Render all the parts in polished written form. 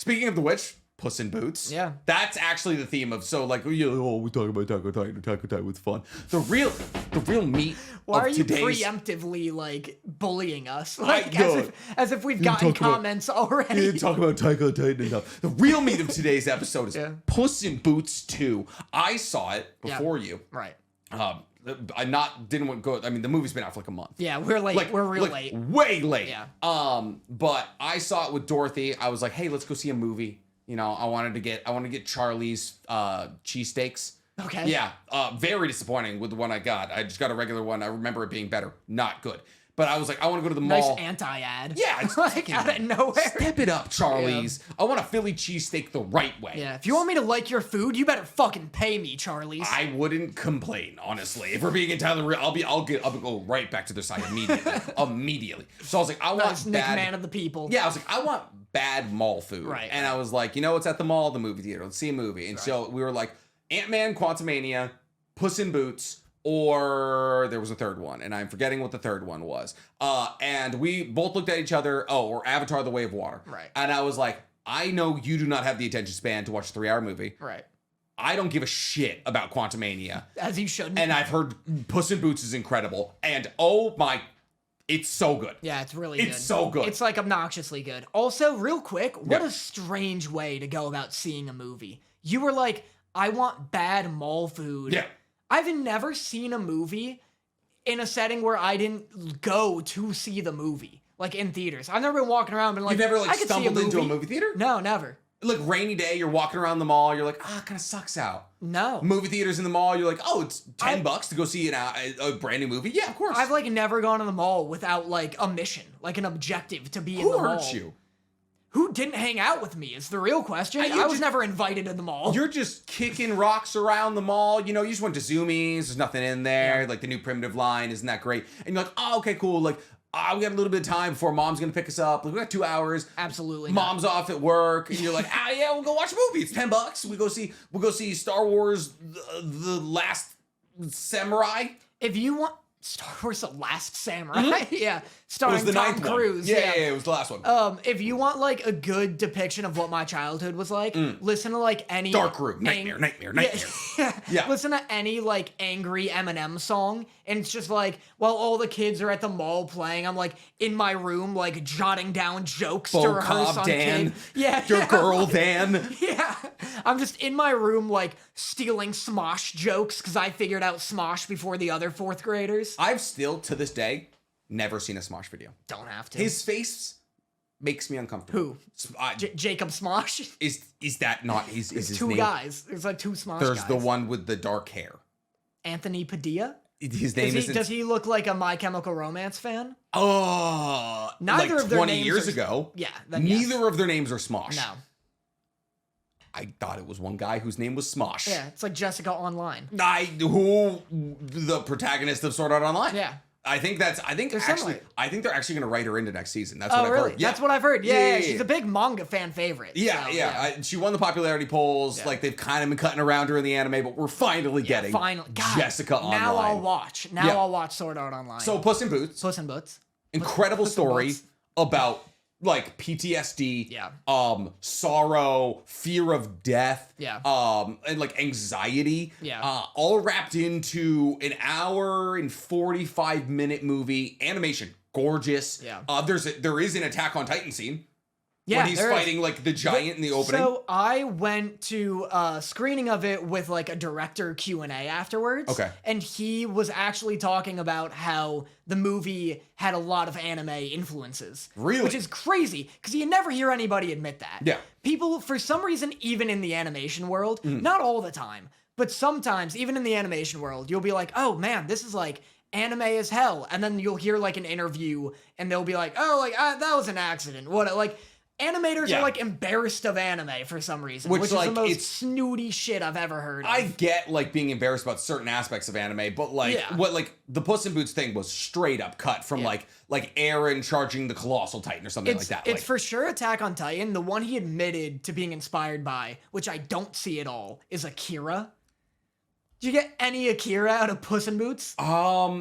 Speaking of the which, Puss in Boots. Yeah. That's actually the theme of, so like, we talk about Attack on Titan. Attack on Titan was fun. The real meat Why of are you today's... preemptively, like, bullying us? Like, as if we've gotten comments already. You didn't talk about Attack on Titan enough. The real meat of today's episode is Puss in Boots 2. I saw it before you. Right. Didn't go. I mean, the movie's been out for like a month. Yeah, we're late. We're real late. Way late. Yeah. But I saw it with Dorothy. I was like, hey, let's go see a movie. You know, I wanted to get Charlie's cheesesteaks. Okay. Yeah. Very disappointing with the one I got. I just got a regular one. I remember it being better. Not good. But I was like, I want to go to the mall. Nice anti-ad. Yeah, it's like out of nowhere. Step it up, Charlie's. Yeah. I want a Philly cheesesteak the right way. Yeah, if you want me to like your food, you better fucking pay me, Charlie's. I wouldn't complain, honestly. If we're being entirely real, I'll go right back to their side immediately. Immediately. So I was like, I want Nick, man of the people. Yeah, I was like, I want bad mall food. Right. And I was like, you know what's at the mall? The movie theater. Let's see a movie. And so we were like, Ant-Man, Quantumania, Puss in Boots, or there was a third one, and I'm forgetting what the third one was. And we both looked at each other, or Avatar: The Way of Water. Right. And I was like, I know you do not have the attention span to watch a 3-hour movie. Right. I don't give a shit about Quantumania. As you shouldn't. And I've heard Puss in Boots is incredible. And oh my, it's so good. Yeah, it's really good. It's so good. It's like obnoxiously good. Also, real quick, what a strange way to go about seeing a movie. You were like, I want bad mall food. Yeah. I've never seen a movie in a setting where I didn't go to see the movie, like in theaters. I've never been walking around and been like, you've never I could stumbled into a movie theater? No, never. Like rainy day, you're walking around the mall, you're like, it kind of sucks out. No. Movie theaters in the mall, you're like, oh, it's $10 to go see a brand new movie. Yeah, of course. I've like never gone to the mall without like a mission, like an objective to be in the mall. Who hurt you? Who didn't hang out with me is the real question. I was never invited to the mall. You're just kicking rocks around the mall. You know, you just went to Zoomies. There's nothing in there. Yeah. Like the new Primitive line, isn't that great? And you're like, oh, okay, cool. Like, we got a little bit of time before mom's gonna pick us up. Like, we got 2 hours. Absolutely. Mom's off at work, and you're like, yeah, we'll go watch a movie. It's $10. We'll go see Star Wars: The Last Samurai. If you want Star Wars: The Last Samurai, yeah, starring Tom Cruise. Yeah, it was the last one. If you want like a good depiction of what my childhood was like, listen to like any Dark Room, Nightmare. Yeah. Listen to any like angry Eminem song, and it's just like while all the kids are at the mall playing, I'm like in my room like jotting down jokes to rehearse on Dan. kid. Yeah, your girl Dan. Yeah, I'm just in my room like stealing Smosh jokes because I figured out Smosh before the other 4th graders. I've still to this day never seen a Smosh video. Don't have to. His face makes me uncomfortable. Who? Jacob Smosh? Is that not his his 2 name? guys. There's like 2 Smosh There's guys. the one with the dark hair. Anthony Padilla? His name is. Does he look like a My Chemical Romance fan? Oh, neither like of their 20 names years are, ago. Yeah. Neither of their names are Smosh. No. I thought it was one guy whose name was Smosh. Yeah, it's like Jessica Online. The protagonist of Sword Art Online. Yeah. I think they're actually going to write her into next season. That's what I've heard. Yeah. That's what I've heard. Yeah. She's a big manga fan favorite. Yeah. She won the popularity polls. Yeah. Like they've kind of been cutting around her in the anime, but we're finally getting Jessica Online. Now I'll watch. I'll watch Sword Art Online. So Puss in Boots. Incredible story about like PTSD, sorrow, fear of death, and like anxiety, all wrapped into an 1 and 45-minute movie. Animation, gorgeous. There is an Attack on Titan scene. Yeah, when he's fighting like the giant in the opening. So I went to a screening of it with like a director Q&A afterwards. Okay. And he was actually talking about how the movie had a lot of anime influences. Really? Which is crazy, because you never hear anybody admit that. Yeah. People, for some reason, even in the animation world, not all the time, but sometimes, even in the animation world, you'll be like, oh man, this is like anime as hell. And then you'll hear like an interview and they'll be like, oh, like that was an accident. What, like... Animators are like embarrassed of anime for some reason, which is like, the most snooty shit I've ever heard of. I get like being embarrassed about certain aspects of anime, but like what like the Puss in Boots thing was straight up cut from like Aaron charging the Colossal Titan or something like that. It's for sure Attack on Titan. The one he admitted to being inspired by, which I don't see at all, is Akira. Did you get any Akira out of Puss in Boots?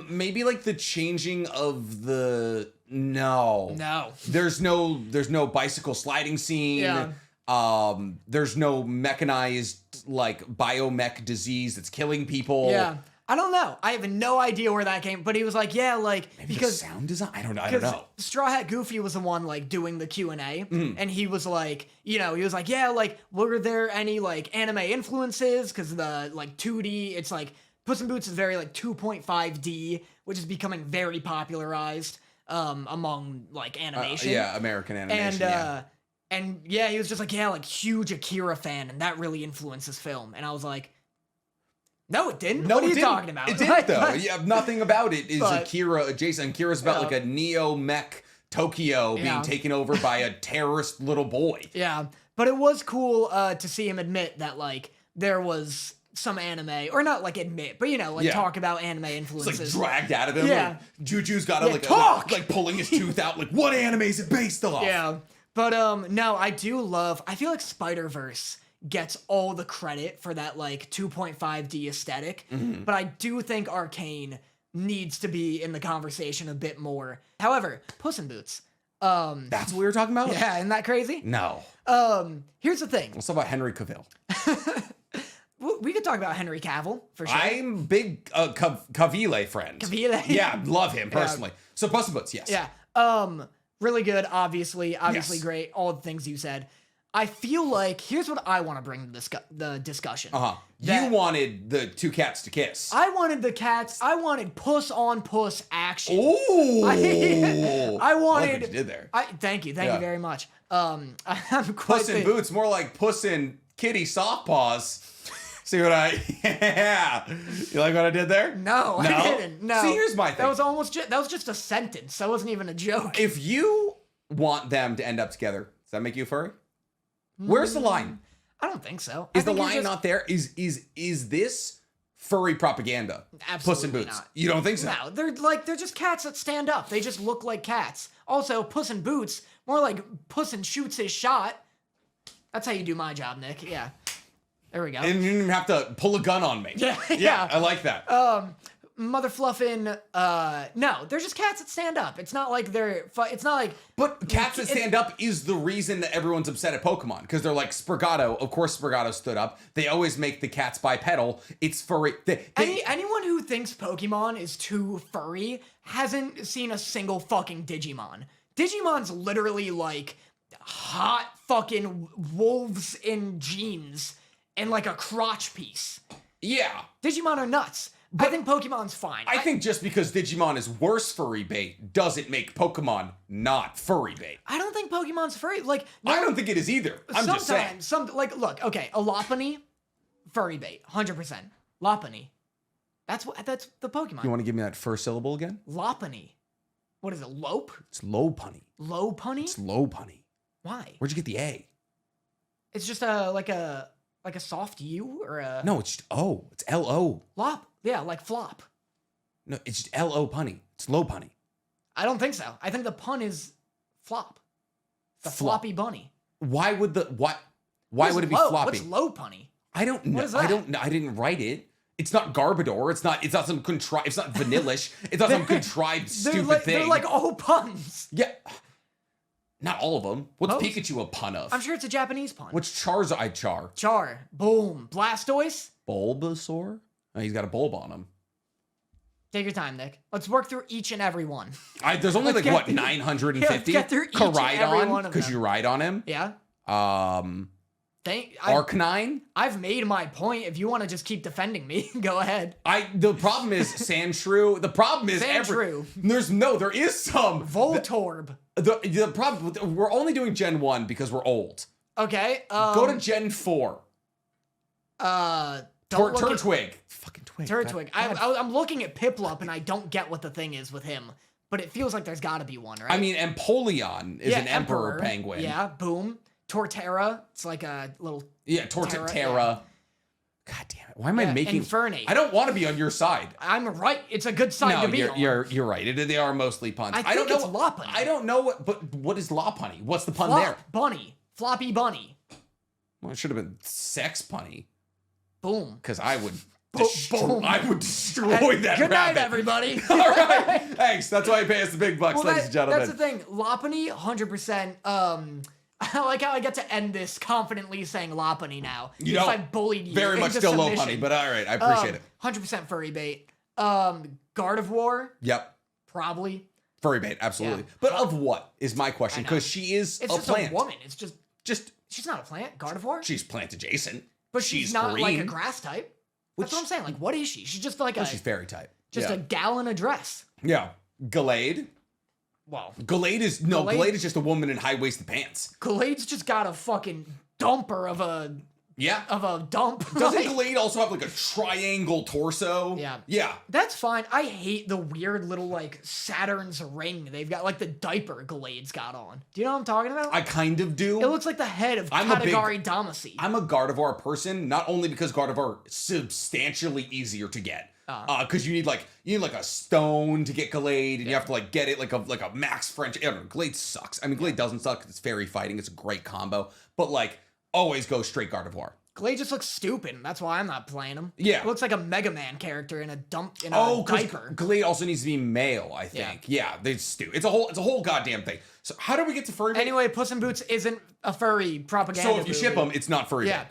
Maybe like the changing of the... No. No. There's no bicycle sliding scene. Yeah. There's no mechanized like biomech disease that's killing people. Yeah. I don't know. I have no idea where that came, but he was like, yeah, like Maybe because the sound design. I don't know. Straw Hat Goofy was the one like doing the Q&A, and he was like, he was like, yeah, like were there any like anime influences? Because the like 2D, it's like Puss in Boots is very like 2.5D, which is becoming very popularized among like animation. American animation. And he was just like, yeah, like huge Akira fan, and that really influenced this film. And I was like, no, it didn't. No, what are you talking about? It didn't, though. Nothing about it is Akira adjacent. Akira's about like a neo-mech Tokyo being taken over by a terrorist little boy. Yeah, but it was cool to see him admit that like there was some anime, or not like admit, but talk about anime influences. It's like dragged out of him. Yeah. Like, Juju's got to like pulling his tooth out. Like, what anime is it based off? Yeah, but no, I feel like Spider-Verse gets all the credit for that like 2.5D aesthetic, but I do think Arcane needs to be in the conversation a bit more. However, Puss in Boots. That's what we were talking about? Yeah, isn't that crazy? No. Here's the thing. Let's talk about Henry Cavill. We could talk about Henry Cavill, for sure. I'm big Cavill friend. Cavill? Yeah, love him personally. Yeah. So Puss in Boots, yes. Yeah. Really good, obviously great, all the things you said. I feel like, here's what I want to bring to the discussion. You wanted the two cats to kiss. I wanted the cats. I wanted puss on puss action. Ooh. I wanted. I like what you did there. Thank you very much. I'm quite Puss in Boots, more like Puss in Kitty soft paws. See what yeah. You like what I did there? No, I didn't. No. See, here's my thing. That was just a sentence. That wasn't even a joke. If you want them to end up together, does that make you a furry? Where's the line? I don't think so. Is the line not there? Is this furry propaganda? Absolutely Puss in Boots. not. You don't think so? No, they're just cats that stand up. They just look like cats. Also, Puss in Boots, more like Puss in shoots his shot. That's how you do my job, Nick. Yeah. There we go. And you didn't even have to pull a gun on me. Yeah, I like that. Mother Fluffin, no, they're just cats that stand up. It's not like it's not like... But cats that stand up is the reason that everyone's upset at Pokemon. Because they're like, Sprigato, of course Sprigato stood up. They always make the cats bipedal. It's furry. Anyone who thinks Pokemon is too furry hasn't seen a single fucking Digimon. Digimon's literally like hot fucking wolves in jeans and like a crotch piece. Yeah. Digimon are nuts. But I think Pokemon's fine. I think just because Digimon is worse furry bait doesn't make Pokemon not furry bait. I don't think Pokemon's furry. Like, I don't think it is either. I'm just saying. Look, okay, a Lopunny, furry bait, 100%. Lopunny. That's the Pokemon. You want to give me that first syllable again? Lopunny. What is it, Lope? It's Lopunny. Lopunny? It's Lopunny. Why? Where'd you get the A? It's just like a soft U or a... No, it's just O. It's L-O. Lop. Yeah, like flop. No, it's just L-O punny. It's low punny. I don't think so. I think the pun is flop. The floppy bunny. Why would it be floppy? What's low punny? I don't know. What is that? I don't know. I didn't write it. It's not Garbodor. It's not some contrived. It's not Vanillish. It's not some contrived stupid thing. They're like all puns. Yeah. Not all of them. What's Most? Pikachu a pun of? I'm sure it's a Japanese pun. What's Charizard? Char. Boom. Blastoise. Bulbasaur? Oh, he's got a bulb on him. Take your time, Nick. Let's work through each and every one. There's only 950? Let's get through each and every one of them. Because you ride on him? Yeah. Arcanine? I've made my point. If you want to just keep defending me, go ahead. The problem is Sandshrew. The problem is Sandshrew. There is some. Voltorb. The problem, we're only doing Gen 1 because we're old. Okay. Go to Gen 4. Turtwig. Fucking Twig. Turtwig. I'm looking at Piplup and I don't get what the thing is with him. But it feels like there's gotta be one, right? I mean, Empoleon is an emperor penguin. Yeah, boom. Torterra. It's like a little... Yeah, Torterra. Yeah. God damn it. Why am I making... Infernape. I don't want to be on your side. I'm right. It's a good side to be on. You're right. They are mostly puns. I think it's Lopunny. I don't know what is Lopunny? What's the pun Flop there? Bunny. Floppy bunny. Well, it should have been sex punny. Boom. Because I would... Boom. I would destroy that Good night, rabbit. everybody. All right. Thanks. That's why you pay us the big bucks, ladies and gentlemen. That's the thing. Lopunny, 100%. I like how I get to end this confidently saying Lopunny now. You know, I bullied you very much still Lopunny, but all right, I appreciate it. 100% furry bait. Gardevoir. Yep. Probably. Furry bait, absolutely. Yeah. But of what is my question? Because she is a plant. It's just a woman. It's just she's not a plant. Gardevoir. She's plant adjacent. But she's not green. Like a grass type. That's what I'm saying. Like, what is she? She's just like she's fairy type. Just a gal in a dress. Yeah. Gallade. Well, Gallade is just a woman in high-waisted pants. Gallade's just got a fucking dumper of a dump. Doesn't Gallade also have like a triangle torso? Yeah. Yeah. That's fine. I hate the weird little like Saturn's ring they've got, like the diaper Gallade's got on. Do you know what I'm talking about? I kind of do. It looks like the head of Katagari Damacy. I'm a Gardevoir person, not only because Gardevoir is substantially easier to get. Because you need like a stone to get Gallade, and you have to like get it like a max French. I don't know, Gallade sucks. I mean, Gallade doesn't suck because it's fairy fighting. It's a great combo, but like always go straight Gardevoir. Glade just looks stupid, and that's why I'm not playing him. Yeah. It looks like a Mega Man character in a diaper. Glade also needs to be male, I think. Yeah, it's a whole goddamn thing. So how do we get to furry bait? Anyway, Puss in Boots isn't a furry propaganda So if you ship them, it's not furry bait.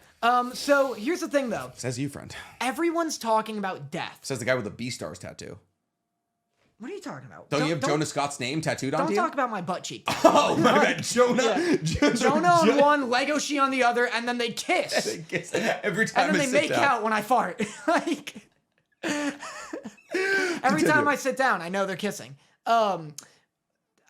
So here's the thing, though. Says you, friend. Everyone's talking about death. Says the guy with the B-Stars tattoo. What are you talking about? Don't you have Jonah Scott's name tattooed on you? Don't talk about my butt cheek. Oh, my bad. Jonah. Jonah on one, Legoshi on the other, and then they kiss. They kiss every time and then they make out when I fart. Like every time I sit down, I know they're kissing. Everyone's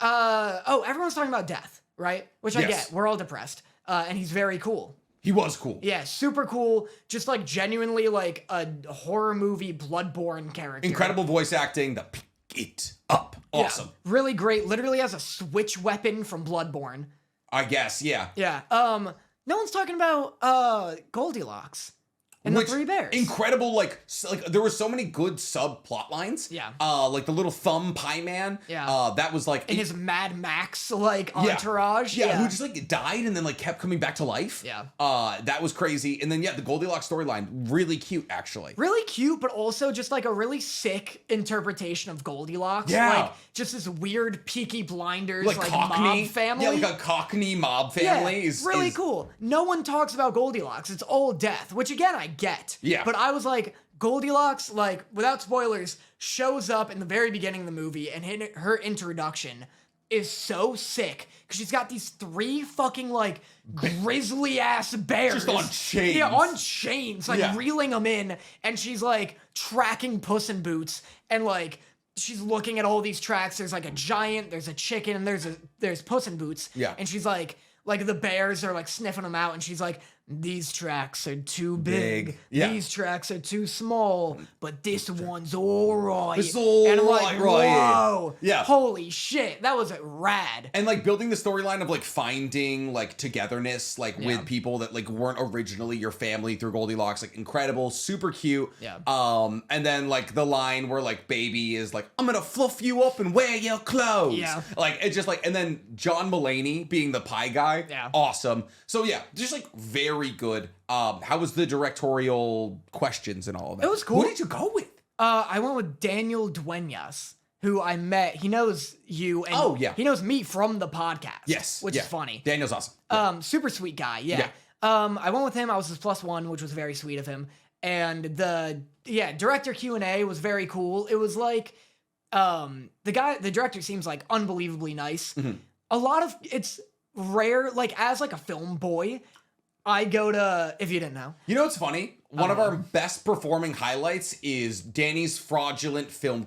talking about death, right? Which I get. We're all depressed. And he's very cool. He was cool. Yeah, super cool. Just like genuinely like a horror movie Bloodborne character. Incredible voice acting. The pick it up. Awesome. Yeah, really great. Literally has a switch weapon from Bloodborne. I guess, yeah. Yeah. No one's talking about Goldilocks and the Three Bears. Incredible, like there were so many good subplot lines. Yeah. Like the little thumb pie man. Yeah. That was like in his Mad Max like entourage. Yeah. Who just like died and then like kept coming back to life. Yeah. That was crazy. And then the Goldilocks storyline, really cute actually. Really cute, but also just like a really sick interpretation of Goldilocks. Yeah. Like just this weird Peaky Blinders like Cockney mob family. Yeah, like a Cockney mob family. Is really cool. No one talks about Goldilocks. It's all death, which again I get. Yeah. But I was like, Goldilocks, like, without spoilers, shows up in the very beginning of the movie, and her introduction is so sick, because she's got these 3 fucking, like, grizzly-ass bears. Just on chains. Yeah, on chains, like, reeling them in, and she's, like, tracking Puss in Boots, and, like, she's looking at all these tracks. There's, like, a giant, there's a chicken, and there's Puss in Boots. Yeah. And she's, like, the bears are, like, sniffing them out, and she's like, these tracks are too big. Yeah. These tracks are too small, but this one's all right. This is all and I'm right, like, right. whoa. Yeah. Holy shit. That was rad. And like building the storyline of like finding like togetherness like with people that like weren't originally your family through Goldilocks, like incredible, super cute. Yeah. And then like the line where like Baby is like, I'm gonna fluff you up and wear your clothes. Yeah. Like it's just like, and then John Mulaney being the pie guy. Yeah. Awesome. So yeah, just like very good. How was the directorial questions and all of that? It was cool. Who did you go with? I went with Daniel Duenas, who I met. He knows you. And he knows me from the podcast. Yes. Which is funny. Daniel's awesome. Super sweet guy. Yeah. I went with him. I was his +1, which was very sweet of him. And the director Q&A was very cool. It was like the director seems like unbelievably nice. Mm-hmm. A lot of it's rare, like as like a film boy, I go to, if you didn't know. You know what's funny? One of our best performing highlights is Danny's fraudulent film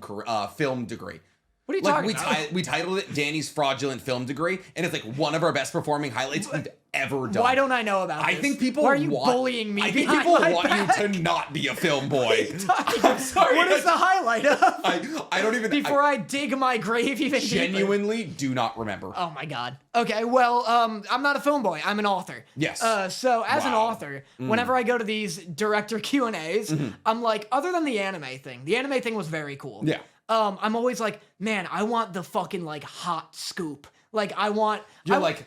degree. What are you talking about? We titled it Danny's fraudulent film degree, and it's like one of our best performing highlights we've ever done. Why don't I know about this? I think people Why are you bullying me? I think people want you to not be a film boy. I'm sorry. What is the highlight of? I don't even. Before I dig my grave even genuinely do not remember. Oh my god. Okay, well, I'm not a film boy. I'm an author. Yes. So as an author, whenever I go to these director Q&As, I'm like, other than the anime thing was very cool. Yeah. I'm always like, man, I want the fucking like hot scoop. Like I want. You're like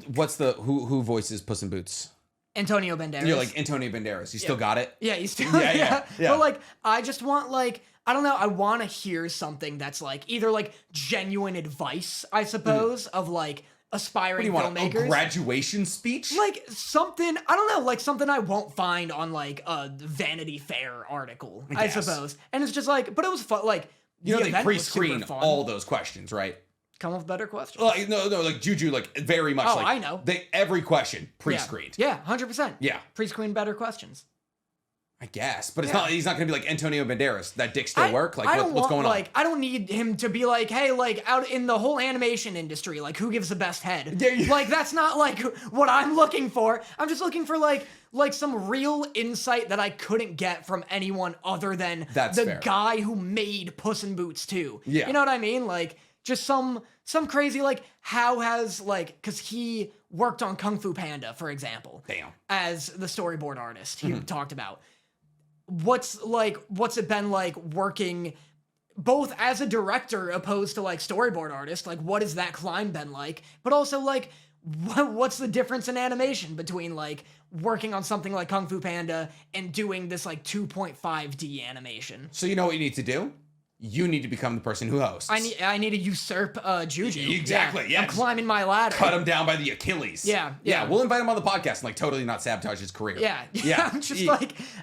what's the who voices Puss in Boots? Antonio Banderas. You're like Antonio Banderas. You still got it? Yeah, you still. Yeah. But like, I just want like. I don't know, I want to hear something that's like either like genuine advice, I suppose, of like aspiring filmmakers. A graduation speech? Like something, I don't know, like something I won't find on like a Vanity Fair article, I suppose. And it's just like, but it was fun. Like, they pre-screen all those questions, right? Come up with better questions. No, like Juju, like very much. Oh, like, I know. Every question pre-screened. Yeah, 100%. Yeah, pre-screened better questions. I guess, but it's not. He's not gonna be like Antonio Banderas. That dick still work? Like, what's going on? Like, I don't need him to be like, hey, like out in the whole animation industry, like who gives the best head? Like that's not like what I'm looking for. I'm just looking for like some real insight that I couldn't get from anyone other than the guy who made Puss in Boots 2. Yeah, you know what I mean? Like just some crazy like how has like because he worked on Kung Fu Panda, for example. Damn. As the storyboard artist he talked about. What's it been like working both as a director opposed to like storyboard artist? Like what has that climb been like? But also like what's the difference in animation between like working on something like Kung Fu Panda and doing this like 2.5D animation? So you know what you need to do? You need to become the person who hosts. I need to usurp Juju. Exactly. Yeah. I'm climbing my ladder. Cut him down by the Achilles. Yeah. We'll invite him on the podcast and like totally not sabotage his career. Yeah.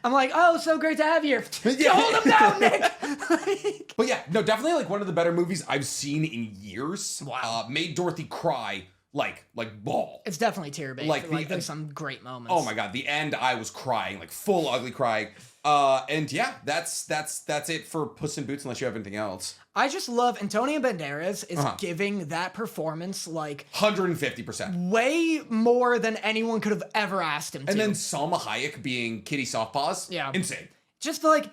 I'm like, oh, so great to have you. Hold him down, Nick. But yeah, no, definitely like one of the better movies I've seen in years. Wow. Made Dorothy cry like ball. It's definitely tear-based. Like there's some great moments. Oh my god, the end I was crying, like full ugly crying. And yeah, that's it for Puss in Boots unless you have anything else. I just love Antonio Banderas is giving that performance like 150%. Way more than anyone could have ever asked him to. And then Salma Hayek being Kitty Softpaws. Yeah. Insane. Just like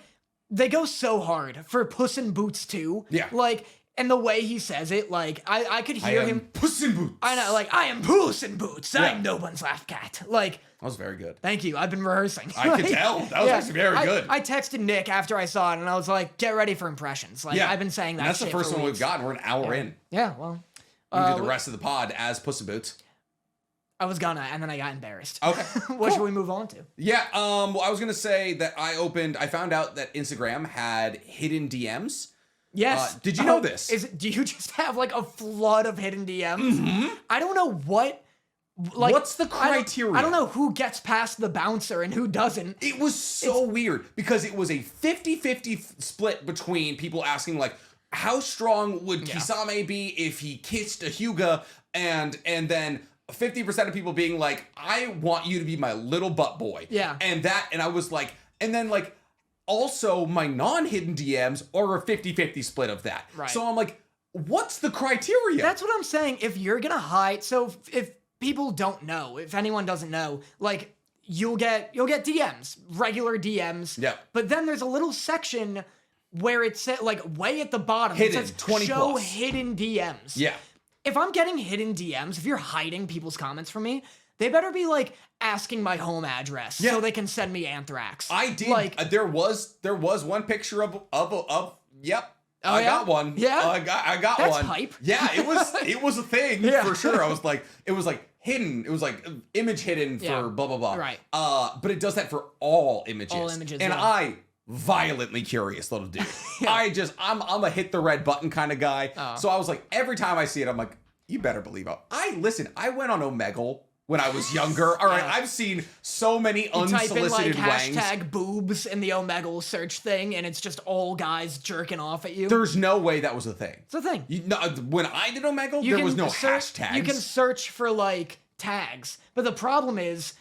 they go so hard for Puss in Boots 2. Yeah. Like and the way he says it, like I could hear him. Puss in Boots. I know, like I am Puss in Boots. Yeah. I'm no one's laugh cat. Like that was very good. Thank you. I've been rehearsing. I could tell. That was actually very good. I texted Nick after I saw it, and I was like, "Get ready for impressions." Like I've been saying that. And that's the first one we've gotten. We're an hour in. Yeah. Well, we can do the rest of the pod as Puss in Boots. I was gonna, and then I got embarrassed. Okay. What should we move on to? Yeah. Well, I was gonna say that I found out that Instagram had hidden DMs. Yes. Did you know this? Do you just have like a flood of hidden DMs? Mm-hmm. I don't know what. Like, what's the criteria? I don't know who gets past the bouncer and who doesn't. It was so weird because it was a 50-50 split between people asking like, how strong would Kisame be if he kissed a Hyuga? And then 50% of people being like, I want you to be my little butt boy. Yeah. And I was like, and then like, also my non-hidden DMs are a 50-50 split of that. Right. So I'm like, what's the criteria? That's what I'm saying. If you're gonna hide, so if people don't know, if anyone doesn't know, like you'll get DMs, regular DMs. Yeah. But then there's a little section where it says like way at the bottom, hidden, it says 20 show plus. hidden DMs. Yeah. If I'm getting hidden DMs, if you're hiding people's comments from me, they better be like asking my home address so they can send me anthrax. I did. Like there was one picture of yep. Oh, I got one. Yeah. I got That's one. hype. Yeah, it was a thing for sure. It was like hidden. It was like image hidden for blah blah blah. Right. But it does that for all images. All images. And I violently curious little dude. I'm a hit the red button kind of guy. So I was like, every time I see it, I'm like, you better believe it. I went on Omegle when I was younger. All right, I've seen so many unsolicited type in, like, wangs. hashtag boobs in the Omegle search thing, and it's just all guys jerking off at you. There's no way that was a thing. It's a thing. When I did Omegle, there was no hashtags. You can search for, like, tags. But the problem is,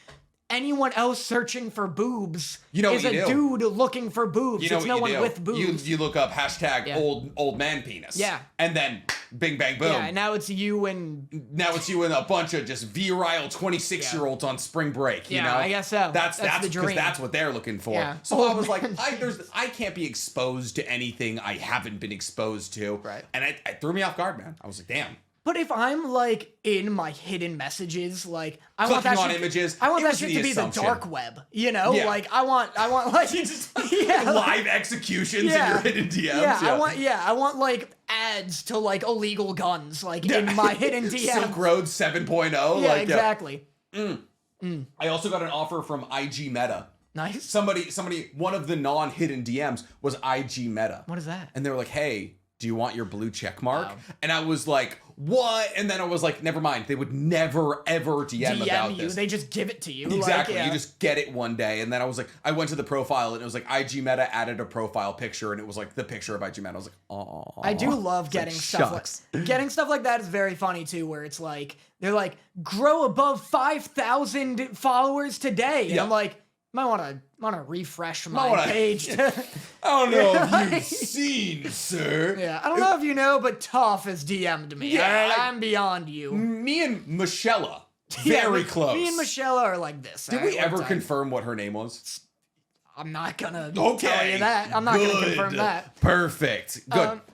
anyone else searching for boobs is a dude looking for boobs. It's no one with boobs. You look up hashtag old man penis. Yeah. And then bing bang boom. Yeah, and now it's you and a bunch of just virile 26-year-olds on spring break. You know? I guess so. That's the dream. Because that's what they're looking for. Yeah. So I was like, I can't be exposed to anything I haven't been exposed to. Right. And it threw me off guard, man. I was like, damn. But if I'm like in my hidden messages, like I Clicking want that on shit, images, I want that shit the to be assumption. the dark web, you know? Yeah. Like I want like live executions in your hidden DMs. Yeah, I want like ads to like illegal guns, like in my hidden DMs. Silk Road 7.0. Yeah, exactly. I also got an offer from IG Meta. Nice. Somebody, one of the non-hidden DMs was IG Meta. What is that? And they were like, hey, do you want your blue check mark? And I was like, what? And then I was like, never mind. They would never, ever DM about you. this. They just give it to you. Exactly. Like, you just get it one day. And then I was like, I went to the profile and it was like IG Meta added a profile picture and it was like the picture of IG Meta. I was like, oh. I do love getting stuff getting stuff like that is very funny too, where it's like, they're like, grow above 5,000 followers today. And I'm like, might want to refresh my page. I don't know if you've seen, sir. Yeah, I don't know if you know, but Tough has DM'd me. Yeah, I'm beyond you. Me and Michelle, very close. Me and Michelle are like this. Did we ever confirm what her name was? I'm not gonna tell you that. I'm not gonna confirm that. Perfect. Good.